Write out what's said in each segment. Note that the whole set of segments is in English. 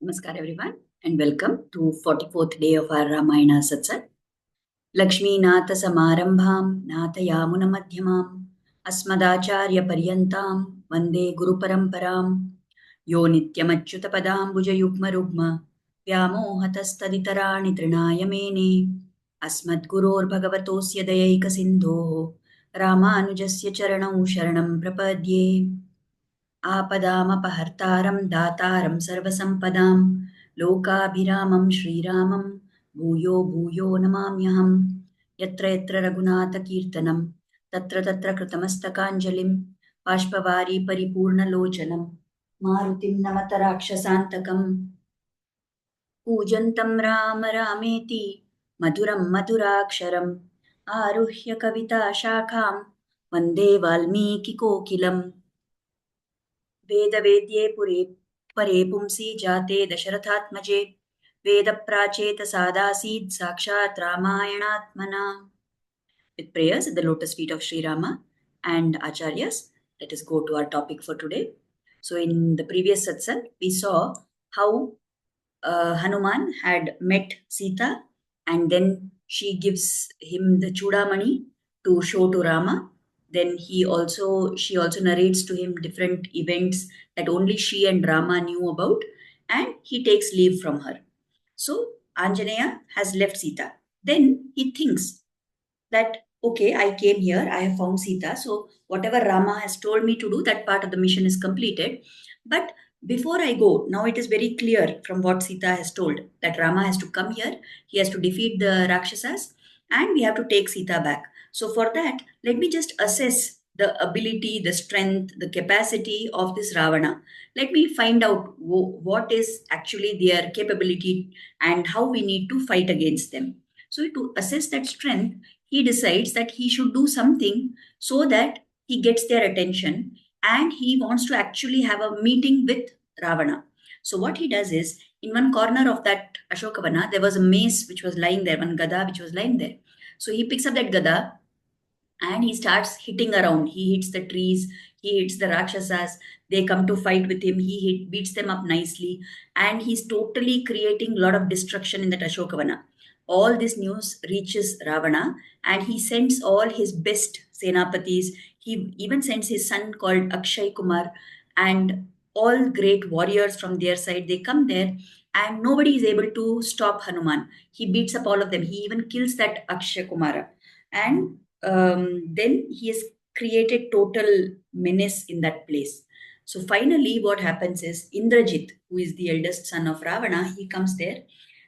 Namaskar everyone and welcome to 44th day of our Ramayana Satsang. Lakshmi Natha Samarambham Nathayamuna Madhyamam Asmadacharya Paryantam Vande Guru Paramparam Yo Nityamachyuta Padam Bhuja Yugma Rugma Vyamohatastaditarani Trinaya Mene Asmad Guror Bhagavatosya Dayaika Sindho Ramanujasya Charanau Sharanam Prapadye आपदामपहर्तारं दातारं सर्वसम्पदां लोकाभिरामं श्रीरामं भूयो भूयो नमाम्यहं यत्र यत्र रघुनाथकीर्तनं तत्र तत्र कृतमस्तकाञ्जलिं बाष्पवारी परिपूर्णलोचनं मारुतिं नमत राक्षसान्तकं कूजन्तं राम रामेति मधुरं मधुराक्षरम् आरुह्य कविताशाखां वन्दे वाल्मीकिकोकिलम् वेदवेद्ये पुरे परे पुंसि जाते दशरथात्मजे वेदप्राचेतसादासीत् साक्षात् रामायणात्मना. With prayers at the lotus feet of Sri Rama and Acharyas, let us go to our topic for today. So in the previous satsang, we saw how Hanuman had met Sita and then she gives him the Chudamani to show to Rama. Then she also narrates to him different events that only she and Rama knew about, and he takes leave from her. So Anjaneya has left Sita. Then he thinks that, okay, I came here, I have found Sita, so whatever Rama has told me to do, that part of the mission is completed. But before I go, now it is very clear from what Sita has told that Rama has to come here, he has to defeat the Rakshasas, and we have to take Sita back. So for that, let me just assess the ability, the strength, the capacity of this Ravana. Let me find out what is actually their capability and how we need to fight against them. So to assess that strength, he decides that he should do something so that he gets their attention, and he wants to actually have a meeting with Ravana. So what he does is, in one corner of that Ashokavana, there was a mace which was lying there, one gada which was lying there. So he picks up that gada and he starts hitting around. He hits the trees, he hits the Rakshasas, they come to fight with him, beats them up nicely, and he's totally creating a lot of destruction in that Ashokavana. All this news reaches Ravana, and he sends all his best senapatis. He even sends his son called Akshay Kumar, and all great warriors from their side. They come there, and nobody is able to stop Hanuman. He beats up all of them. He even kills that Akshay Kumara. And then he has created total menace in that place. So finally, what happens is Indrajit, who is the eldest son of Ravana, he comes there,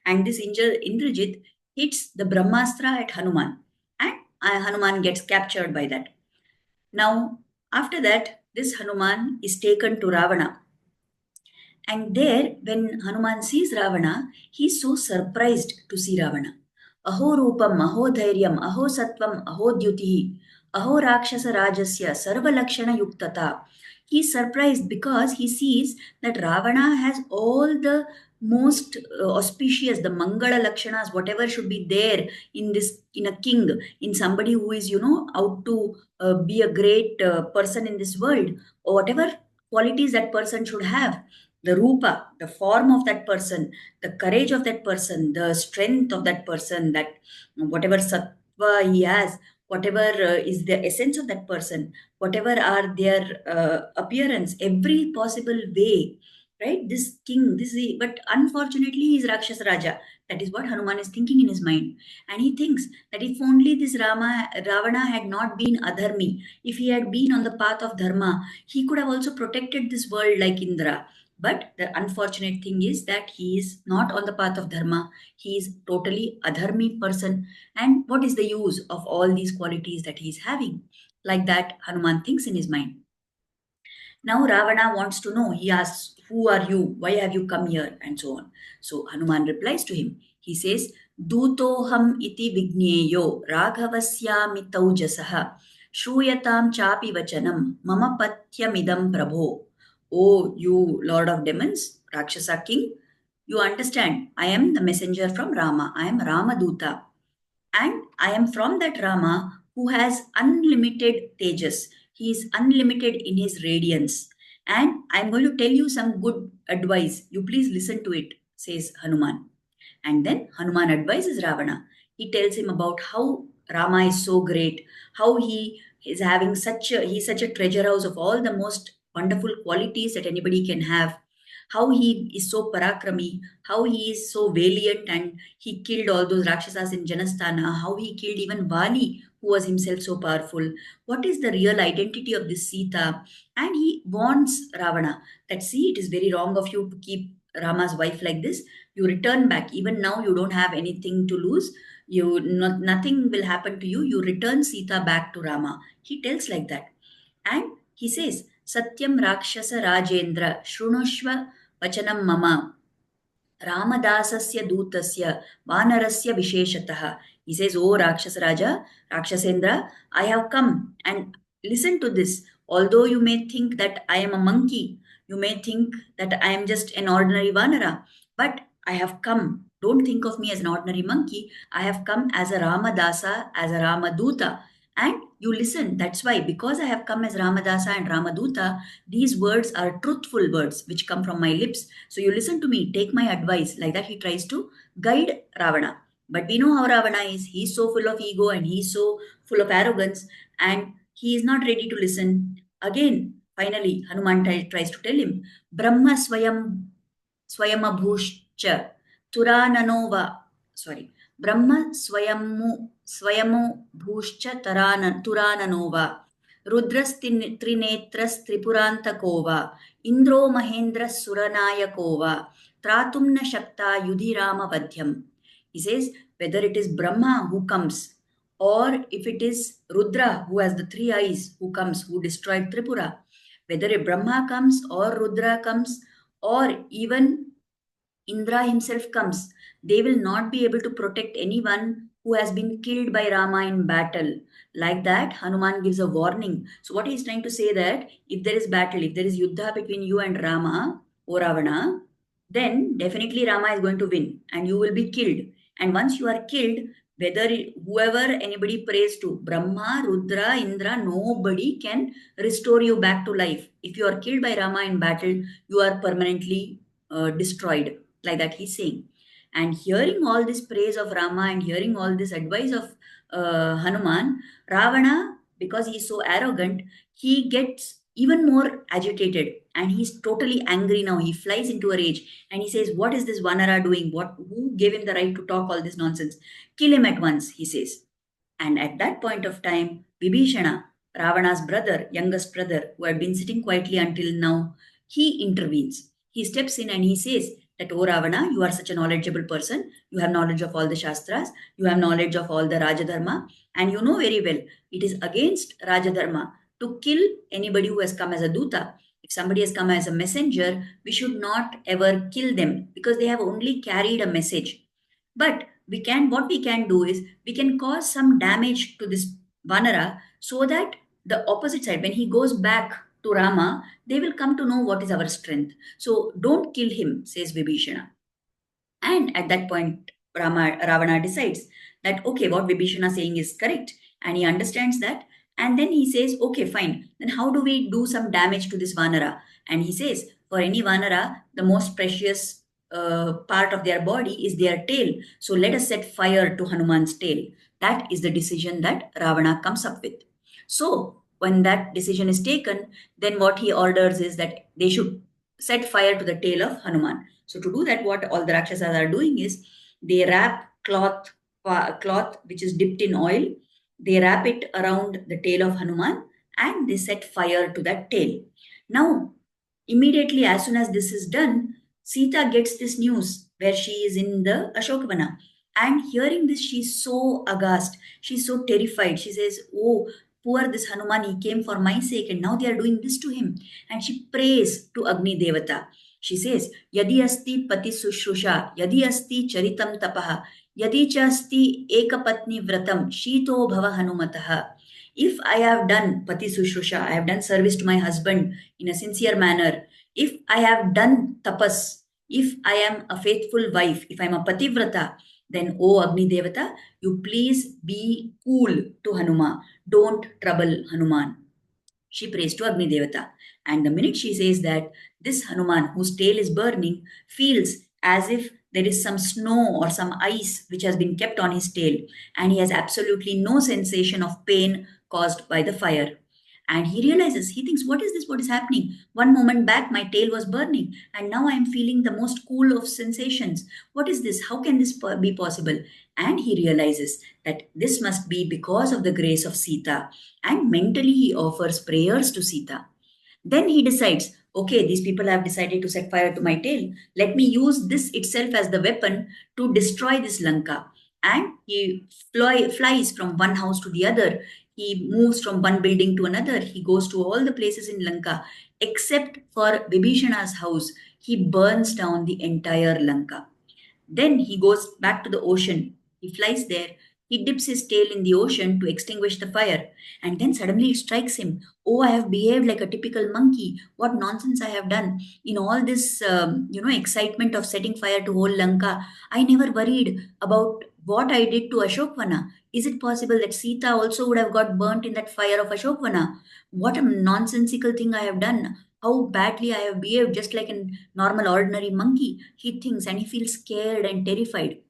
and this Indrajit hits the Brahmastra at Hanuman, and Hanuman gets captured by that. Now, after that, this Hanuman is taken to Ravana. And there, when Hanuman sees Ravana, he is so surprised to see Ravana. Aho rupam, aho dhairyam, aho sattvam, aho dyutihi, aho rakshasa rajasya, sarva lakshana yuktata. He is surprised because he sees that Ravana has all the most auspicious, the Mangala Lakshanas, whatever should be there in a king, in somebody who is, out to be a great person in this world, or whatever qualities that person should have, the rupa, the form of that person, the courage of that person, the strength of that person, that whatever sattva he has, whatever is the essence of that person, whatever are their appearance, every possible way, right? This king, but unfortunately, he is Rakshasa Raja. That is what Hanuman is thinking in his mind. And he thinks that if only this Ravana had not been adharmi, if he had been on the path of dharma, he could have also protected this world like Indra. But the unfortunate thing is that he is not on the path of dharma. He is totally adharmi person. And what is the use of all these qualities that he is having? Like that, Hanuman thinks in his mind. Now Ravana wants to know. He asks, "Who are you? Why have you come here?" And so on. So Hanuman replies to him. He says, Dutoham iti vigneyo raghavasya taujasaha shruyatam chapi vachanam mama patyamidam prabho. Oh, you Lord of Demons, Rakshasa King, you understand, I am the messenger from Rama. I am Ramaduta. And I am from that Rama who has unlimited tejas. He is unlimited in his radiance. And I'm going to tell you some good advice. You please listen to it, says Hanuman. And then Hanuman advises Ravana. He tells him about how Rama is so great, how he is having he's such a treasure house of all the most wonderful qualities that anybody can have. How he is so parakrami, how he is so valiant, and he killed all those Rakshasas in Janasthana, how he killed even Vali, who was himself so powerful. What is the real identity of this Sita? And he warns Ravana that, see, it is very wrong of you to keep Rama's wife like this. You return back. Even now, you don't have anything to lose. Nothing will happen to you. You return Sita back to Rama. He tells like that. And he says, Satyam Rakshasa Rajendra Shrunoshva Vachanam Mama Ramadasasya Dutasya Vanarasya Visheshatah. He says, Oh Rakshasa Raja, Rakshasendra, I have come and listen to this. Although you may think that I am a monkey, you may think that I am just an ordinary Vanara, but I have come. Don't think of me as an ordinary monkey. I have come as a Ramadasa, as a Ramaduta. And you listen. That's why, because I have come as Ramadasa and Ramaduta, these words are truthful words which come from my lips. So you listen to me, take my advice. Like that, he tries to guide Ravana. But we know how Ravana is. He's so full of ego and he's so full of arrogance, and he is not ready to listen. Again, finally, Hanuman tries to tell him, Brahma Swayamabhushcha Turananova. Sorry. Brahma Swayamu Bhushcha Turananova. Rudras Tripurantakova. Indro Mahendra Suranayakova. Tratumna Shakta Yudhirama Vadhyam. He says, whether it is Brahma who comes, or if it is Rudra who has the three eyes who comes, who destroyed Tripura, whether a Brahma comes or Rudra comes, or even Indra himself comes, they will not be able to protect anyone who has been killed by Rama in battle. Like that, Hanuman gives a warning. So, what he is trying to say that if there is battle, if there is yuddha between you and Rama or Ravana, then definitely Rama is going to win and you will be killed. And once you are killed, whoever anybody prays to, Brahma, Rudra, Indra, nobody can restore you back to life. If you are killed by Rama in battle, you are permanently destroyed. Like that, he's saying. And hearing all this praise of Rama and hearing all this advice of Hanuman, Ravana, because he's so arrogant, he gets even more agitated and he's totally angry now. He flies into a rage and he says, What is this Vanara doing? Who gave him the right to talk all this nonsense? Kill him at once, he says. And at that point of time, Vibheeshana, Ravana's brother, youngest brother, who had been sitting quietly until now, he intervenes. He steps in and he says that, Oh Ravana, you are such a knowledgeable person. You have knowledge of all the Shastras. You have knowledge of all the Rajadharma. And you know very well, it is against Rajadharma to kill anybody who has come as a Duta. If somebody has come as a messenger, we should not ever kill them because they have only carried a message. But what we can do is we can cause some damage to this Vanara so that the opposite side, when he goes back to Rama, they will come to know what is our strength. So don't kill him, says Vibhishana. And at that point, Ravana decides that, okay, what Vibhishana is saying is correct. And he understands that. And then he says, okay, fine. Then how do we do some damage to this Vanara? And he says, for any Vanara, the most precious part of their body is their tail. So let us set fire to Hanuman's tail. That is the decision that Ravana comes up with. So when that decision is taken, then what he orders is that they should set fire to the tail of Hanuman. So to do that, what all the Rakshasas are doing is they wrap cloth which is dipped in oil. They wrap it around the tail of Hanuman and they set fire to that tail. Now, immediately as soon as this is done, Sita gets this news where she is in the Ashokavana. And hearing this, she's so aghast. She's so terrified. She says, Oh, poor this Hanuman, he came for my sake, and now they are doing this to him. And she prays to Agni Devata. She says, Yadi asti pati sushrusha, yadi asti charitam tapaha, yadi cha asti ekapatni vratam, shito bhava hanumataha. If I have done pati sushrusha, I have done service to my husband in a sincere manner, if I have done tapas, if I am a faithful wife, if I am a pativrata, then, O Agni Devata, you please be cool to Hanuma. Don't trouble Hanuman. She prays to Agni Devata. And the minute she says that, this Hanuman, whose tail is burning, feels as if there is some snow or some ice which has been kept on his tail, and he has absolutely no sensation of pain caused by the fire. And he realizes, he thinks, what is this? What is happening? One moment back, my tail was burning, and now I am feeling the most cool of sensations. What is this? How can this be possible? And he realizes that this must be because of the grace of Sita, and mentally he offers prayers to Sita. Then he decides, okay, these people have decided to set fire to my tail. Let me use this itself as the weapon to destroy this Lanka. And he flies from one house to the other. He moves from one building to another. He goes to all the places in Lanka except for Vibheeshana's house. He burns down the entire Lanka. Then he goes back to the ocean. He flies there. He dips his tail in the ocean to extinguish the fire. And then suddenly it strikes him. Oh, I have behaved like a typical monkey. What nonsense I have done. In all this, excitement of setting fire to whole Lanka, I never worried about what I did to Ashokvana. Is it possible that Sita also would have got burnt in that fire of Ashokvana? What a nonsensical thing I have done. How badly I have behaved, just like a normal, ordinary monkey, he thinks, and he feels scared and terrified.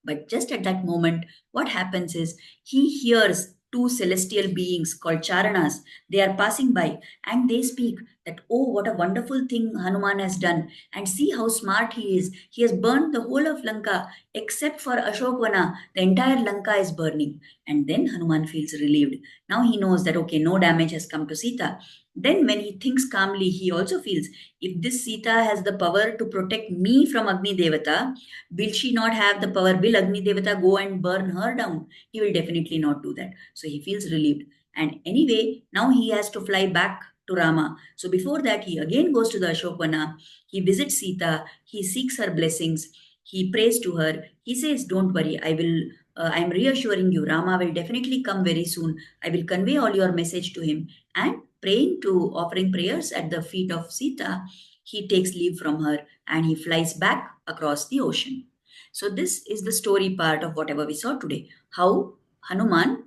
But just at that moment, what happens is he hears two celestial beings called Charanas. They are passing by and they speak that, oh, what a wonderful thing Hanuman has done. And see how smart he is. He has burnt the whole of Lanka except for Ashokvana. The entire Lanka is burning. And then Hanuman feels relieved. Now he knows that, okay, no damage has come to Sita. Then, when he thinks calmly, he also feels, if this Sita has the power to protect me from Agni Devata, will she not have the power? Will Agni Devata go and burn her down? He will definitely not do that. So he feels relieved. And anyway, now he has to fly back to Rama. So before that, he again goes to the Ashokvana. He visits Sita. He seeks her blessings. He prays to her. He says, don't worry, I will. I am reassuring you, Rama will definitely come very soon. I will convey all your message to him. And offering prayers at the feet of Sita, he takes leave from her and he flies back across the ocean. So, this is the story part of whatever we saw today. How Hanuman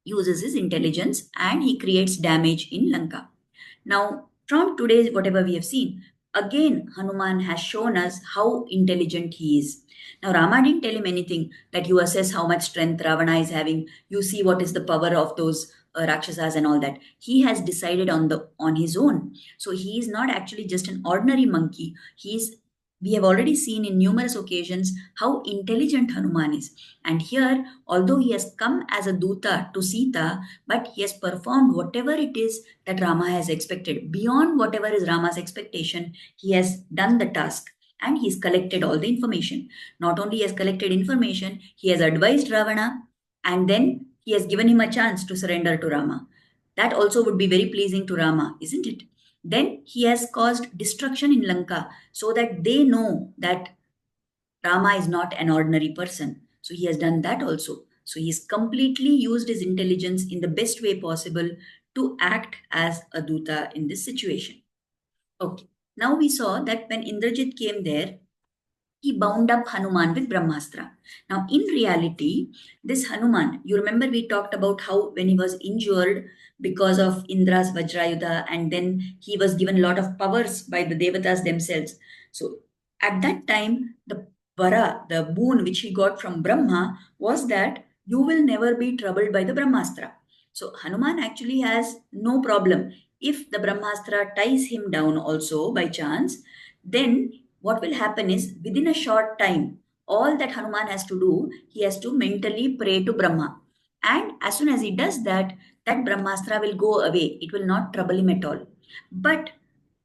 uses his intelligence and he creates damage in Lanka. Now, from today, whatever we have seen, again, Hanuman has shown us how intelligent he is. Now, Rama didn't tell him anything that you assess how much strength Ravana is having, you see what is the power of those Rakshasas and all that. He has decided on his own. So he is not actually just an ordinary monkey. We have already seen in numerous occasions how intelligent Hanuman is. And here, although he has come as a Duta to Sita, but he has performed whatever it is that Rama has expected. Beyond whatever is Rama's expectation, he has done the task and he's collected all the information. Not only he has collected information, he has advised Ravana and then he has given him a chance to surrender to Rama. That also would be very pleasing to Rama, isn't it? Then he has caused destruction in Lanka so that they know that Rama is not an ordinary person. So he has done that also. So he has completely used his intelligence in the best way possible to act as a Duta in this situation. Okay. Now we saw that when Indrajit came there, he bound up Hanuman with Brahmastra. Now, in reality, this Hanuman, you remember we talked about how when he was injured because of Indra's Vajrayuda and then he was given a lot of powers by the Devatas themselves. So, at that time, the Vara, the boon which he got from Brahma, was that you will never be troubled by the Brahmastra. So, Hanuman actually has no problem. If the Brahmastra ties him down also by chance, then what will happen is within a short time, all that Hanuman has to do, he has to mentally pray to Brahma. And as soon as he does that, that Brahmastra will go away. It will not trouble him at all. But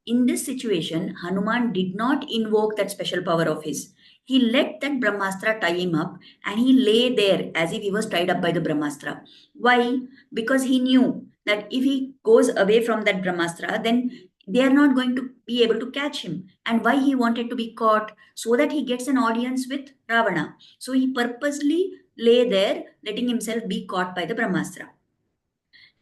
in this situation, Hanuman did not invoke that special power of his. He let that Brahmastra tie him up and he lay there as if he was tied up by the Brahmastra. Why? Because he knew that if he goes away from that Brahmastra, then they are not going to be able to catch him. And why he wanted to be caught? So that he gets an audience with Ravana. So he purposely lay there, letting himself be caught by the Brahmastra.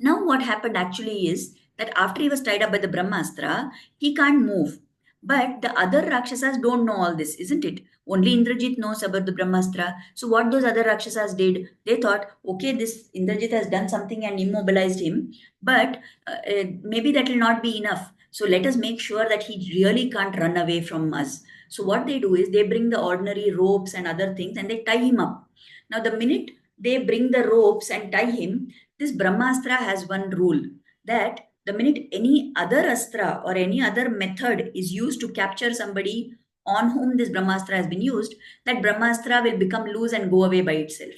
Now, what happened actually is that after he was tied up by the Brahmastra, he can't move. But the other Rakshasas don't know all this, isn't it? Only Indrajit knows about the Brahmastra. So what those other Rakshasas did, they thought, okay, this Indrajit has done something and immobilized him, but maybe that will not be enough. So let us make sure that he really can't run away from us. So what they do is they bring the ordinary ropes and other things and they tie him up. Now the minute they bring the ropes and tie him, this Brahmastra has one rule that the minute any other astra or any other method is used to capture somebody on whom this Brahmastra has been used, that Brahmastra will become loose and go away by itself.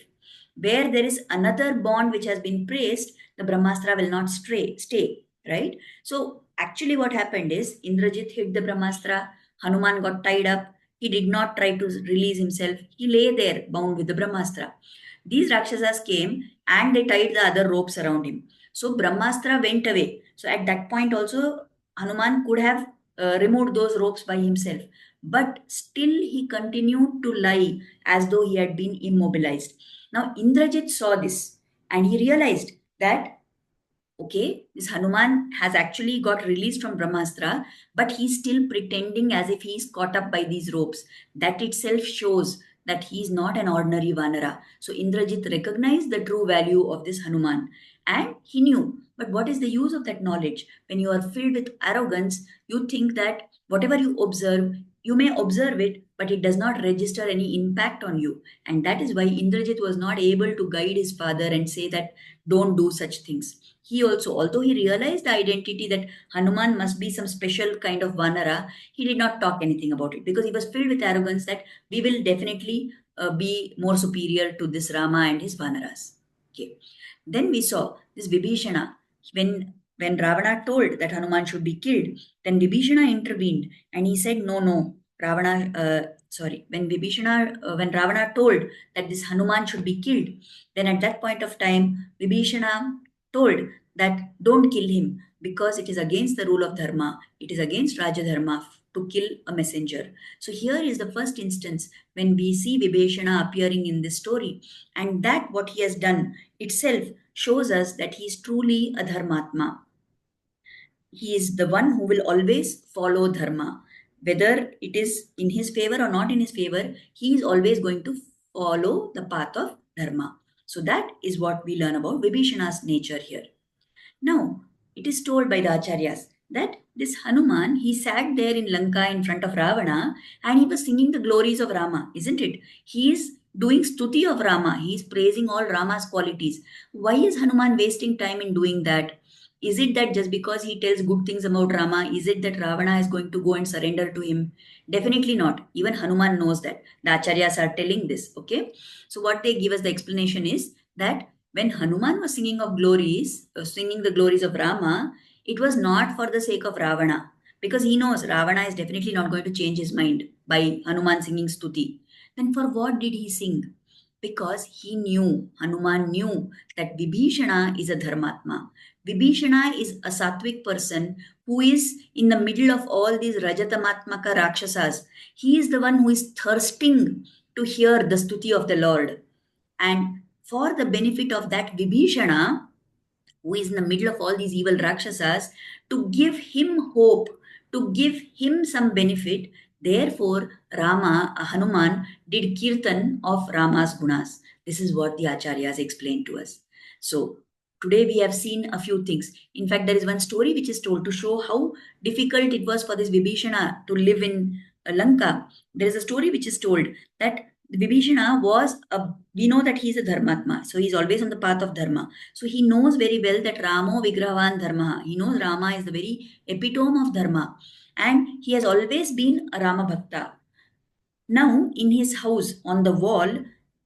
Where there is another bond which has been placed, the Brahmastra will not stay, right? So actually what happened is Indrajit hit the Brahmastra, Hanuman got tied up, he did not try to release himself, he lay there bound with the Brahmastra. These Rakshasas came and they tied the other ropes around him. So Brahmastra went away. So at that point also, Hanuman could have removed those ropes by himself. But still he continued to lie as though he had been immobilized. Now Indrajit saw this and he realized that okay, this Hanuman has actually got released from Brahmastra, but he's still pretending as if he's caught up by these ropes. That itself shows that he's not an ordinary Vanara. So Indrajit recognized the true value of this Hanuman and he knew. But what is the use of that knowledge? When you are filled with arrogance, you think that whatever you observe, you may observe it, but it does not register any impact on you. And that is why Indrajit was not able to guide his father and say that don't do such things. He also, although he realized the identity that Hanuman must be some special kind of Vanara, he did not talk anything about it because he was filled with arrogance that we will definitely be more superior to this Rama and his Vanaras. Okay. Then we saw this Vibheeshana. When Ravana told that Hanuman should be killed, then Vibhishana intervened and he said, no, no, Ravana, when Ravana told that this Hanuman should be killed, then at that point of time, Vibhishana told that don't kill him because it is against the rule of dharma, it is against Raja Dharma to kill a messenger. So here is the first instance when we see Vibheshana appearing in this story, and that what he has done itself shows us that he is truly a dharmatma. He is the one who will always follow dharma. Whether it is in his favor or not in his favor, he is always going to follow the path of dharma. So that is what we learn about Vibhishana's nature here. Now, it is told by the Acharyas that this Hanuman, he sat there in Lanka in front of Ravana and he was singing the glories of Rama, isn't it? He is doing stuti of Rama. He is praising all Rama's qualities. Why is Hanuman wasting time in doing that? Is it that just because he tells good things about Rama, is it that Ravana is going to go and surrender to him? Definitely not. Even Hanuman knows that. The Acharyas are telling this, okay? So what they give us the explanation is that when Hanuman was singing the glories of Rama, it was not for the sake of Ravana, because he knows Ravana is definitely not going to change his mind by Hanuman singing stuti. Then for what did he sing? Because Hanuman knew that Vibhishana is a dharmatma. Vibhishana is a sattvic person who is in the middle of all these rajatamatmaka rakshasas. He is the one who is thirsting to hear the stuti of the Lord. And for the benefit of that Vibhishana, who is in the middle of all these evil Rakshasas, to give him hope, to give him some benefit, therefore Hanuman, did kirtan of Rama's gunas. This is what the Acharyas explained to us. So, today we have seen a few things. In fact, there is one story which is told to show how difficult it was for this Vibhishana to live in Lanka. There is a story which is told that Vibhishana we know that he is a dharmatma, so he is always on the path of dharma. So he knows very well that Ramo Vigrahavan Dharma. He knows Rama is the very epitome of dharma, and he has always been a Rama Bhakta. Now, in his house on the wall,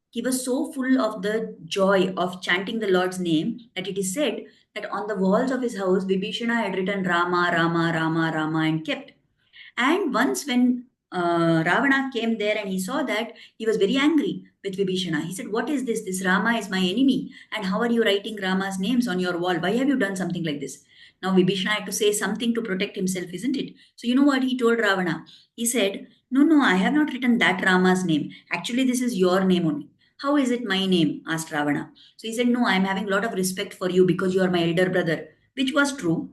he was so full of the joy of chanting the Lord's name that it is said that on the walls of his house, Vibhishana had written Rama, Rama, Rama, Rama, and kept. And once when Ravana came there and he saw that, he was very angry with Vibhishana. He said, what is this? This Rama is my enemy. And how are you writing Rama's names on your wall? Why have you done something like this? Now Vibhishana had to say something to protect himself, isn't it? So you know what he told Ravana? He said, no, I have not written that Rama's name. Actually, this is your name only. How is it my name? Asked Ravana. So he said, no, I am having a lot of respect for you because you are my elder brother, which was true.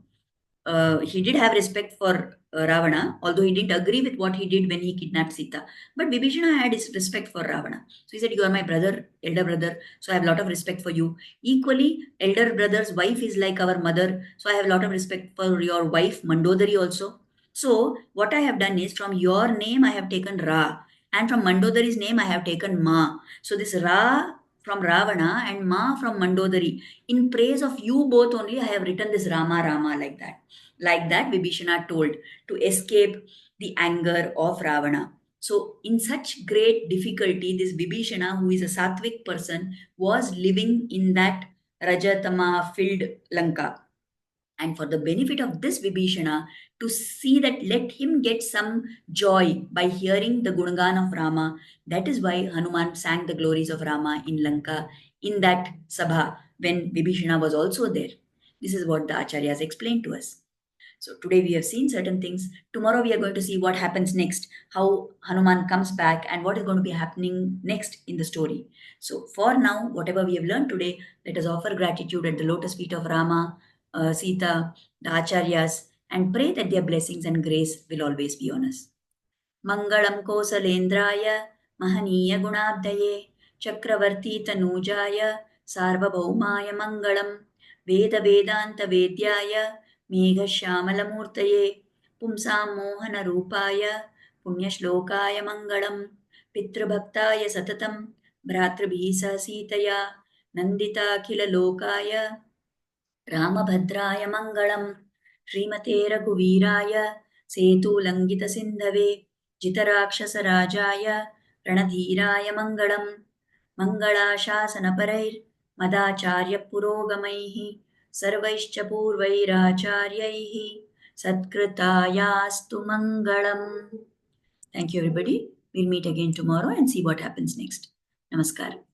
He did have respect for Ravana, although he didn't agree with what he did when he kidnapped Sita. But Vibhishana had his respect for Ravana. So he said, "You are my brother, elder brother, so I have a lot of respect for you. Equally, elder brother's wife is like our mother, so I have a lot of respect for your wife, Mandodari, also. So, what I have done is from your name I have taken Ra, and from Mandodari's name I have taken Ma. So, this Ra from Ravana and Ma from Mandodari. In praise of you both only, I have written this Rama Rama like that. Like that, Vibhishana told to escape the anger of Ravana. So, in such great difficulty, this Vibhishana, who is a Sattvic person, was living in that Rajatama filled Lanka. And for the benefit of this Vibhishana, to see that let him get some joy by hearing the Gungan of Rama, that is why Hanuman sang the glories of Rama in Lanka in that Sabha when Vibhishana was also there. This is what the Acharyas explained to us. So today we have seen certain things. Tomorrow we are going to see what happens next, how Hanuman comes back, and what is going to be happening next in the story. So for now, whatever we have learned today, let us offer gratitude at the lotus feet of Rama, Sita, the Acharyas, and pray that their blessings and grace will always be on us. मङ्गलं कोसलेन्द्राय महनीयगुणाब्धये चक्रवर्तीतनूजाय सार्वभौमाय मङ्गलं वेदवेदान्तवेद्याय मेघश्यामलमूर्तये पुंसां मोहनरूपाय पुण्यश्लोकाय मङ्गलं पितृभक्ताय सततं भ्रातृभिः सह सीतया नन्दिताखिललोकाय रामभद्राय मङ्गलं श्रीमते रघुवीराय सेतुलङ्घितसिन्धवे जितराक्षसराजाय रणधीराय मङ्गलं मङ्गलाशासनपरैर्मदाचार्यपुरोगमैः सर्वैश्च पूर्वैराचार्यैः सत्कृतायास्तु मङ्गलम्. Thank you, everybody. We'll meet again tomorrow and see what happens next. Namaskar.